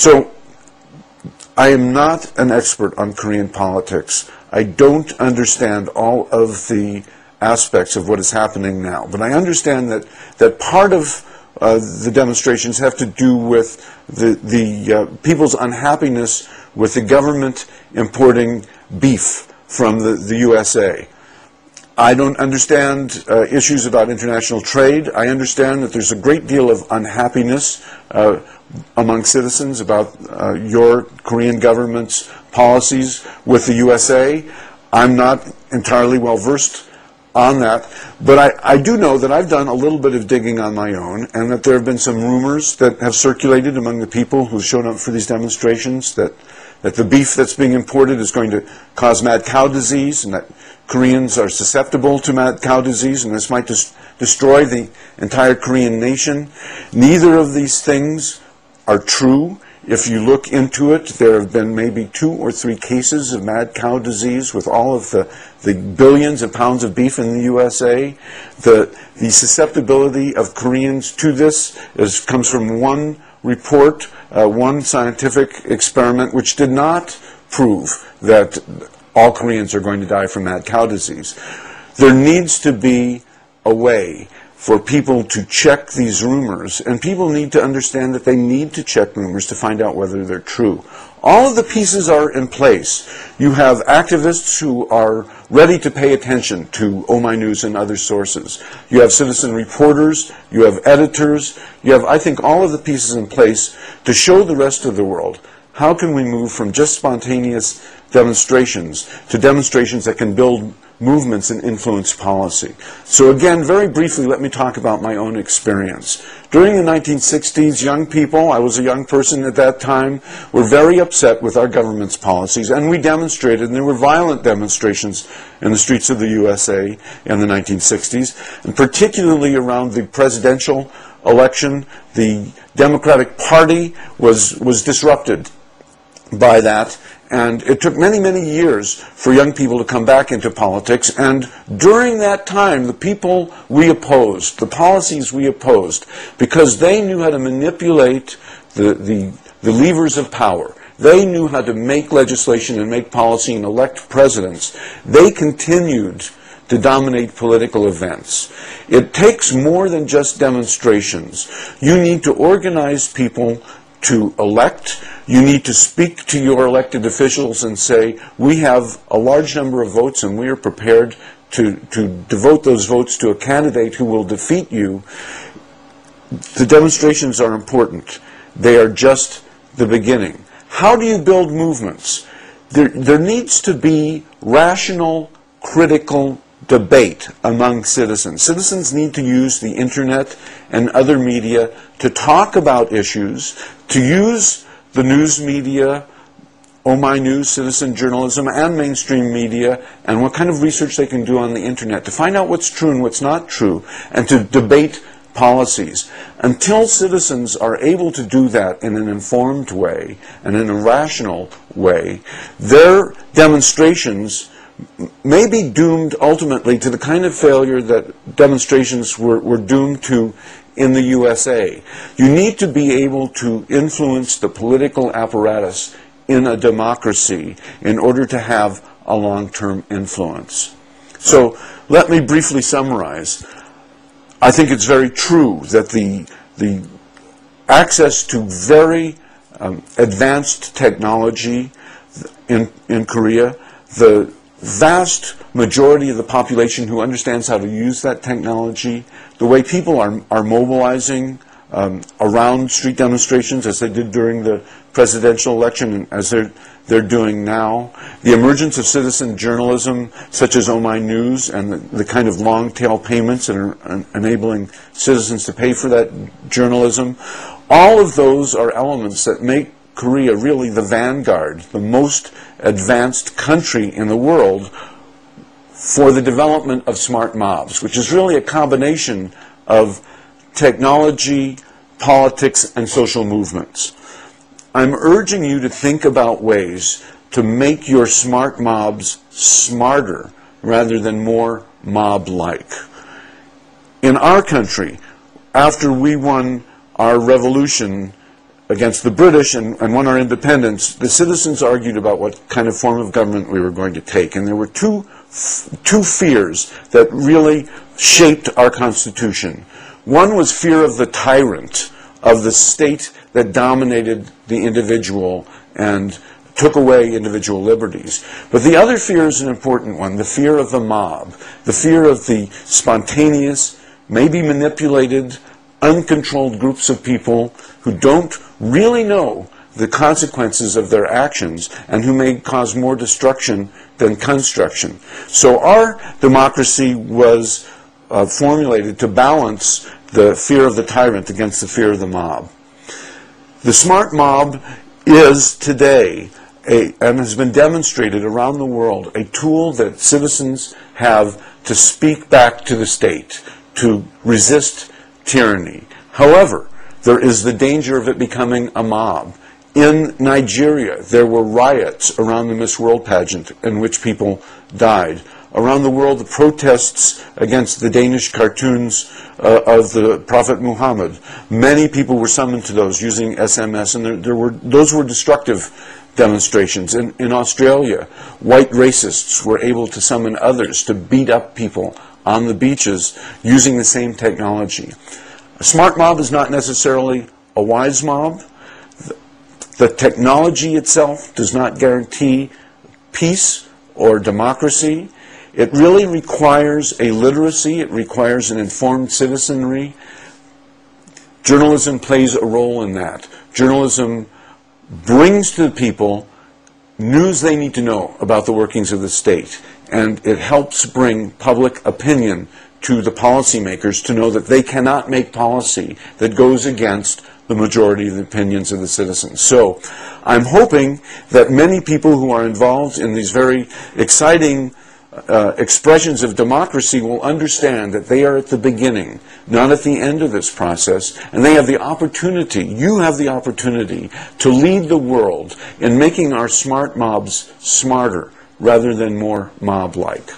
So I am not an expert on Korean politics. I don't understand all of the aspects of what is happening now, but I understand that part of the demonstrations have to do with the people's unhappiness with the government importing beef from the USA. I don't understand issues about international trade. I understand that there's a great deal of unhappiness among citizens about your Korean government's policies with the USA. I'm not entirely well versed on that, but I do know that I've done a little bit of digging on my own, and that there have been some rumors that have circulated among the people who showed up for these demonstrations that the beef that's being imported is going to cause mad cow disease, and that Koreans are susceptible to mad cow disease, and this might destroy the entire Korean nation. Neither of these things are true. If you look into it, there have been maybe 2 or 3 cases of mad cow disease with all of the billions of pounds of beef in the USA. The susceptibility of Koreans to this comes from one report, one scientific experiment, which did not prove that all Koreans are going to die from mad cow disease. There needs to be a way for people to check these rumors, and people need to understand that they need to check rumors to find out whether they're true. All of the pieces are in place. You have activists who are ready to pay attention to Oh My News and other sources. You have citizen reporters, you have editors, you have, I think, all of the pieces in place to show the rest of the world how can we move from just spontaneous demonstrations to demonstrations that can build movements and influence policy. So again, very briefly, let me talk about my own experience. During the 1960s, young people, I was a young person at that time, were very upset with our government's policies, and we demonstrated, and there were violent demonstrations in the streets of the USA in the 1960s, and particularly around the presidential election. The Democratic Party was disrupted by that. And it took many, many years for young people to come back into politics. And during that time, the people we opposed, the policies we opposed, because they knew how to manipulate the levers of power. They knew how to make legislation and make policy and elect presidents. They continued to dominate political events. It takes more than just demonstrations. You need to organize people to elect. You need to speak to your elected officials and say, we have a large number of votes and we are prepared to devote those votes to a candidate who will defeat you. The demonstrations are important. They are just the beginning. How do you build movements? There needs to be rational, critical debate among citizens. Citizens need to use the internet and other media to talk about issues, to use the news media, Oh My News, citizen journalism, and mainstream media, and what kind of research they can do on the internet to find out what's true and what's not true, and to debate policies. Until citizens are able to do that in an informed way and in a rational way, their demonstrations may be doomed ultimately to the kind of failure that demonstrations were doomed to in the USA. You need to be able to influence the political apparatus in a democracy in order to have a long-term influence. So let me briefly summarize. I think it's very true that the access to very advanced technology in Korea, the vast majority of the population who understands how to use that technology, the way people are mobilizing around street demonstrations as they did during the presidential election and as they're doing now, the emergence of citizen journalism such as Oh My News and the kind of long tail payments that are enabling citizens to pay for that journalism, all of those are elements that make Korea really the vanguard, the most advanced country in the world for the development of smart mobs, which is really a combination of technology, politics, and social movements. I'm urging you to think about ways to make your smart mobs smarter rather than more mob-like. In our country, after we won our revolution against the British and won our independence, the citizens argued about what kind of form of government we were going to take. And there were two fears that really shaped our Constitution. One was fear of the tyrant, of the state that dominated the individual and took away individual liberties. But the other fear is an important one, the fear of the mob, the fear of the spontaneous, maybe manipulated, uncontrolled groups of people who don't really know the consequences of their actions and who may cause more destruction than construction. So our democracy was formulated to balance the fear of the tyrant against the fear of the mob. The smart mob is today, and has been demonstrated around the world, a tool that citizens have to speak back to the state, to resist tyranny. However, there is the danger of it becoming a mob. In Nigeria, there were riots around the Miss World pageant in which people died. Around the world, the protests against the Danish cartoons of the Prophet Muhammad. Many people were summoned to those using SMS, and those were destructive demonstrations. In Australia, white racists were able to summon others to beat up people on the beaches using the same technology. A smart mob is not necessarily a wise mob. The technology itself does not guarantee peace or democracy. It really requires a literacy. It requires an informed citizenry. Journalism plays a role in that. Journalism brings to the people news they need to know about the workings of the state, and it helps bring public opinion to the policymakers to know that they cannot make policy that goes against the majority of the opinions of the citizens. So I'm hoping that many people who are involved in these very exciting expressions of democracy will understand that they are at the beginning, not at the end of this process, and they have the opportunity, you have the opportunity, to lead the world in making our smart mobs smarter rather than more mob-like.